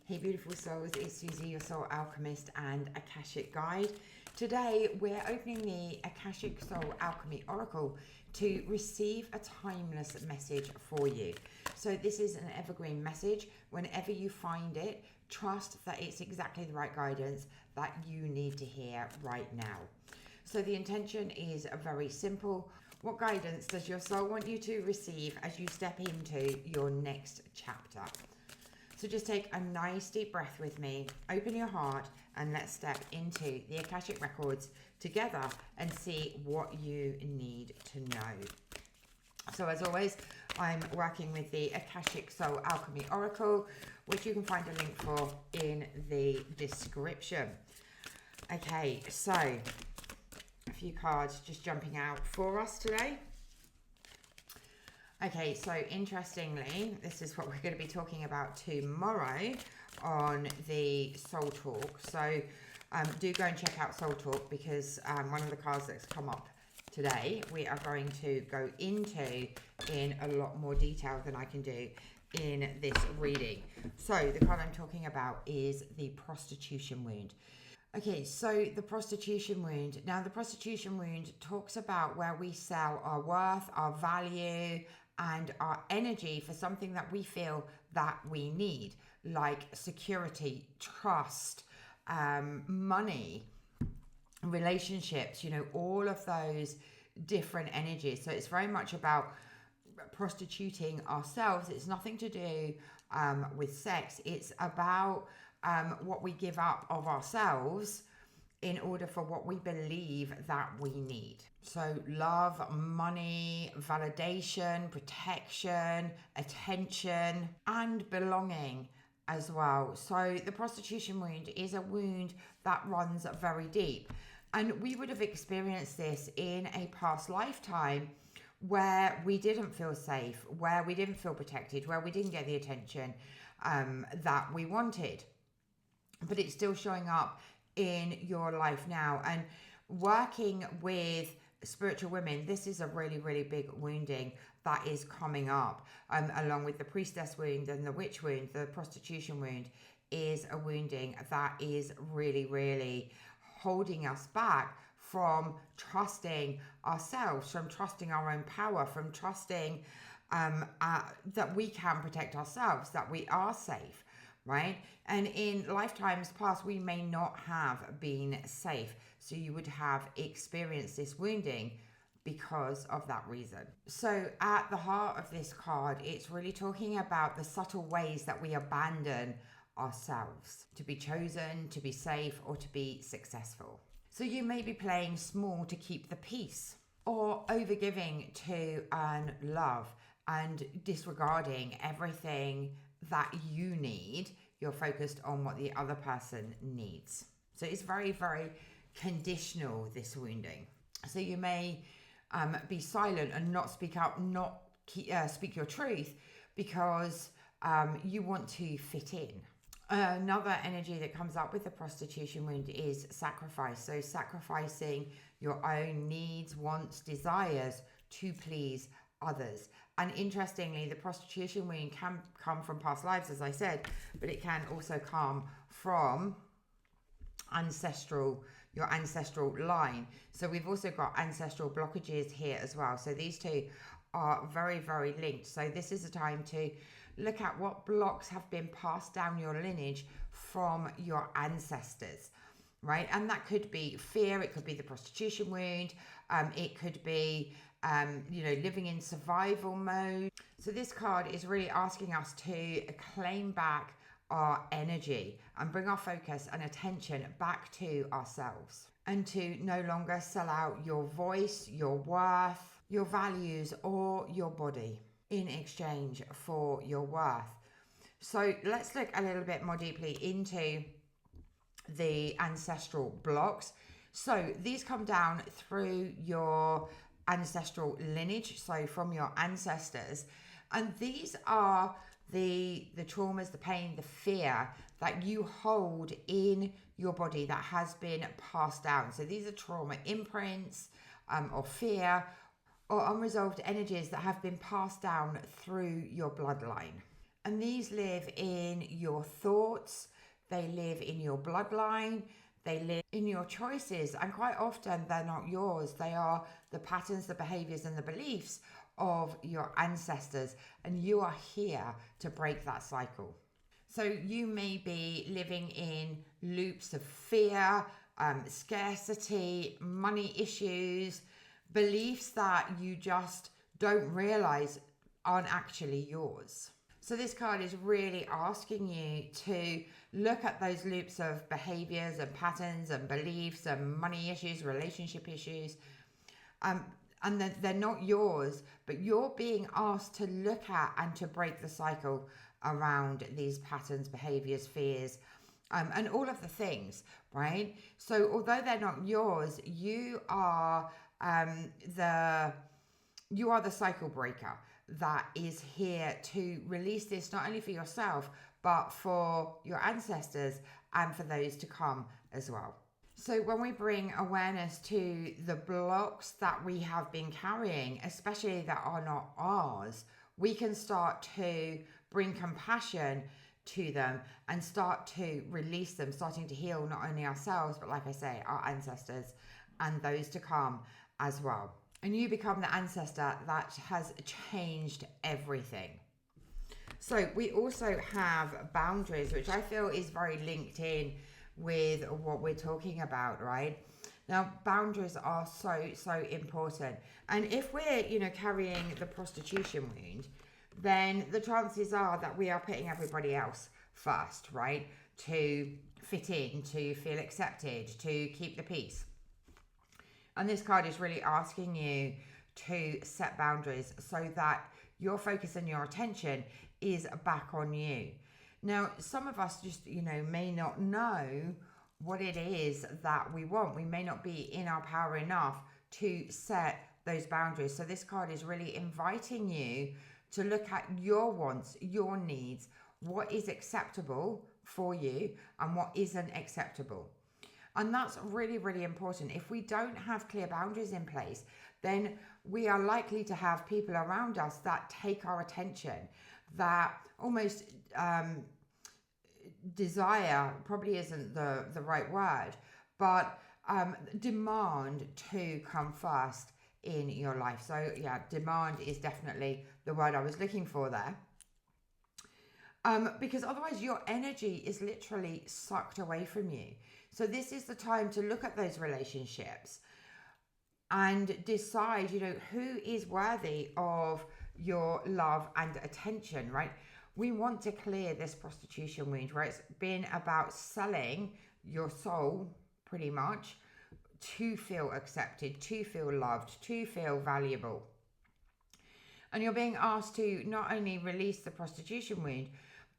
Hey beautiful souls, it's Suzi, your soul alchemist and Akashic guide. Today we're opening the Akashic Soul Alchemy Oracle to receive a timeless message for you. So this is an evergreen message. Whenever you find it, trust that it's exactly the right guidance that you need to hear right now. So the intention is very simple. What guidance does your soul want you to receive as you step into your next chapter? So just take a nice deep breath with me, open your heart, and let's step into the Akashic Records together and see what you need to know. So as always, I'm working with the Akashic Soul Alchemy Oracle, which you can find a link for in the description. Okay, so a few cards just jumping out for us today. Okay, so interestingly, this is what we're going to be talking about tomorrow on the Soul Talk. So do go and check out Soul Talk because one of the cards that's come up today, we are going to go into in a lot more detail than I can do in this reading. So the card I'm talking about is the prostitution wound. Okay, so the prostitution wound. Now, the prostitution wound talks about where we sell our worth, our value, and our energy for something that we feel that we need, like security, trust, money, relationships, you know, all of those different energies. So it's very much about prostituting ourselves. It's nothing to do with sex. It's about what we give up of ourselves in order for what we believe that we need. So love, money, validation, protection, attention, and belonging as well. So the prostitution wound is a wound that runs very deep. And we would have experienced this in a past lifetime where we didn't feel safe, where we didn't feel protected, where we didn't get the attention that we wanted. But it's still showing up in your life now. And working with spiritual women, this is a really, really big wounding that is coming up. Along with the priestess wound and the witch wound, the prostitution wound is a wounding that is really, really holding us back from trusting ourselves, from trusting our own power, from trusting that we can protect ourselves, that we are safe. Right? And in lifetimes past, we may not have been safe. So you would have experienced this wounding because of that reason. So at the heart of this card, it's really talking about the subtle ways that we abandon ourselves to be chosen, to be safe, or to be successful. So you may be playing small to keep the peace, or overgiving to earn love and disregarding everything that you need. You're focused on what the other person needs. So it's very, very conditional, this wounding. So you may be silent and not speak up, not speak your truth because you want to fit in. Another energy that comes up with the prostitution wound is sacrifice. So sacrificing your own needs, wants, desires to please others. And interestingly, the prostitution wound can come from past lives, as I said, but it can also come from your ancestral line. So we've also got ancestral blockages here as well. So these two are very, very linked. So this is a time to look at what blocks have been passed down your lineage from your ancestors, right? And that could be fear, it could be the prostitution wound, it could be living in survival mode. So this card is really asking us to claim back our energy and bring our focus and attention back to ourselves, and to no longer sell out your voice, your worth, your values, or your body in exchange for your worth. So let's look a little bit more deeply into the ancestral blocks. So these come down through your ancestral lineage, so from your ancestors, and these are the traumas, the pain, the fear that you hold in your body that has been passed down. So these are trauma imprints or fear or unresolved energies that have been passed down through your bloodline. And these live in your thoughts, they live in your bloodline, they live in your choices, and quite often they're not yours. They are the patterns, the behaviors, and the beliefs of your ancestors, and you are here to break that cycle. So you may be living in loops of fear, scarcity, money issues, beliefs that you just don't realize aren't actually yours. So this card is really asking you to look at those loops of behaviors and patterns and beliefs and money issues, relationship issues, and they're not yours, but you're being asked to look at and to break the cycle around these patterns, behaviors, fears, and all of the things, right? So although they're not yours, you are the cycle breaker that is here to release this, not only for yourself, but for your ancestors and for those to come as well. So when we bring awareness to the blocks that we have been carrying, especially that are not ours, we can start to bring compassion to them and start to release them, starting to heal not only ourselves, but like I say, our ancestors and those to come as well. And you become the ancestor that has changed everything. So we also have boundaries, which I feel is very linked in with what we're talking about, right? Now, boundaries are so important. And if we're, carrying the prostitution wound, then the chances are that we are putting everybody else first, right? To fit in, to feel accepted, to keep the peace. And this card is really asking you to set boundaries so that your focus and your attention is back on you. Now, some of us just, may not know what it is that we want. We may not be in our power enough to set those boundaries. So this card is really inviting you to look at your wants, your needs, what is acceptable for you and what isn't acceptable. And that's really, really important. If we don't have clear boundaries in place, then we are likely to have people around us that take our attention, that almost desire, probably isn't the right word, but demand to come first in your life. So yeah, demand is definitely the word I was looking for there. Because otherwise your energy is literally sucked away from you. So this is the time to look at those relationships and decide, who is worthy of your love and attention, right? We want to clear this prostitution wound where it's been about selling your soul pretty much to feel accepted, to feel loved, to feel valuable. And you're being asked to not only release the prostitution wound,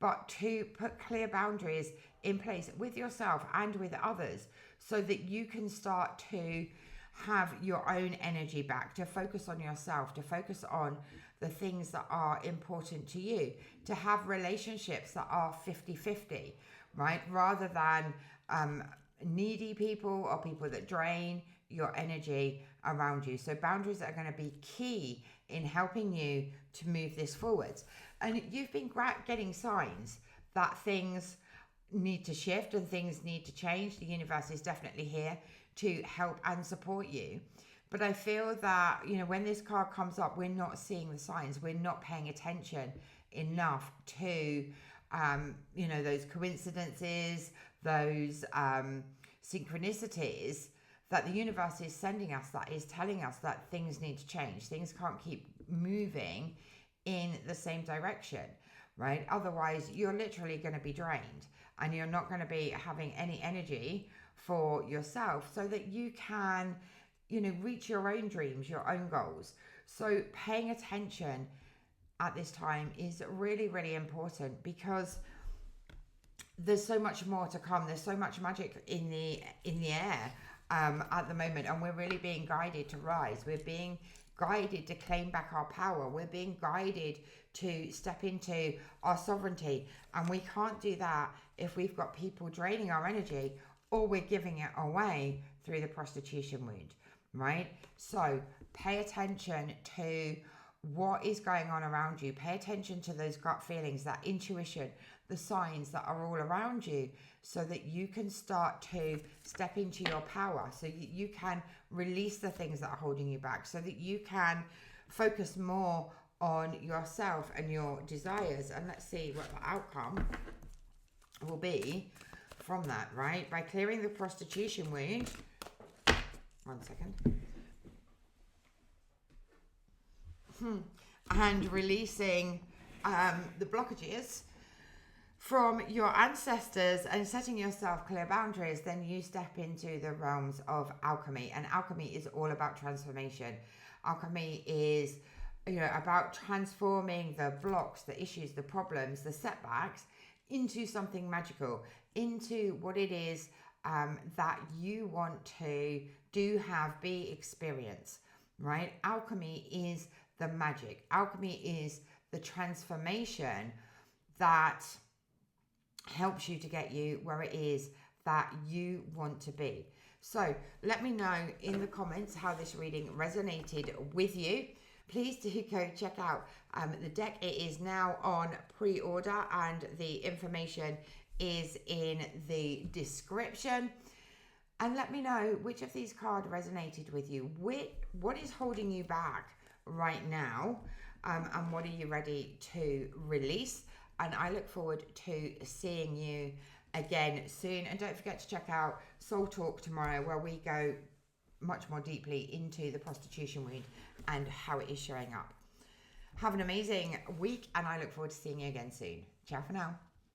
but to put clear boundaries in place with yourself and with others so that you can start to have your own energy back, to focus on yourself, to focus on the things that are important to you, to have relationships that are 50-50, right? Rather than needy people or people that drain your energy around you. So boundaries are going to be key in helping you to move this forwards. And you've been getting signs that things need to shift and things need to change. The universe is definitely here to help and support you. But I feel that, when this card comes up, we're not seeing the signs. We're not paying attention enough to, those coincidences, those synchronicities that the universe is sending us, that is telling us that things need to change. Things can't keep moving in the same direction, right? Otherwise, you're literally going to be drained and you're not going to be having any energy for yourself so that you can, reach your own dreams, your own goals. So paying attention at this time is really, really important because there's so much more to come. There's so much magic in the air at the moment, and we're really being guided to rise. We're being guided to claim back our power. We're being guided to step into our sovereignty, and we can't do that if we've got people draining our energy or we're giving it away through the prostitution wound, right? So pay attention to what is going on around you. Pay attention to those gut feelings, that intuition, the signs that are all around you, so that you can start to step into your power, so you can release the things that are holding you back, so that you can focus more on yourself and your desires. And let's see what the outcome will be from that, right? By clearing the prostitution wound. One second. And releasing the blockages from your ancestors and setting yourself clear boundaries, then you step into the realms of alchemy. And alchemy is all about transformation. Alchemy is, about transforming the blocks, the issues, the problems, the setbacks into something magical, into what it is that you want to do, have, be, experience, right? Alchemy is the magic. Alchemy is the transformation that helps you to get you where it is that you want to be. So let me know in the comments how this reading resonated with you. Please do go check out the deck. It is now on pre-order and the information is in the description. And let me know which of these cards resonated with you. What is holding you back right now, and what are you ready to release? And I look forward to seeing you again soon. And don't forget to check out Soul Talk tomorrow, where we go much more deeply into the prostitution wound and how it is showing up. Have an amazing week, and I look forward to seeing you again soon. Ciao for now.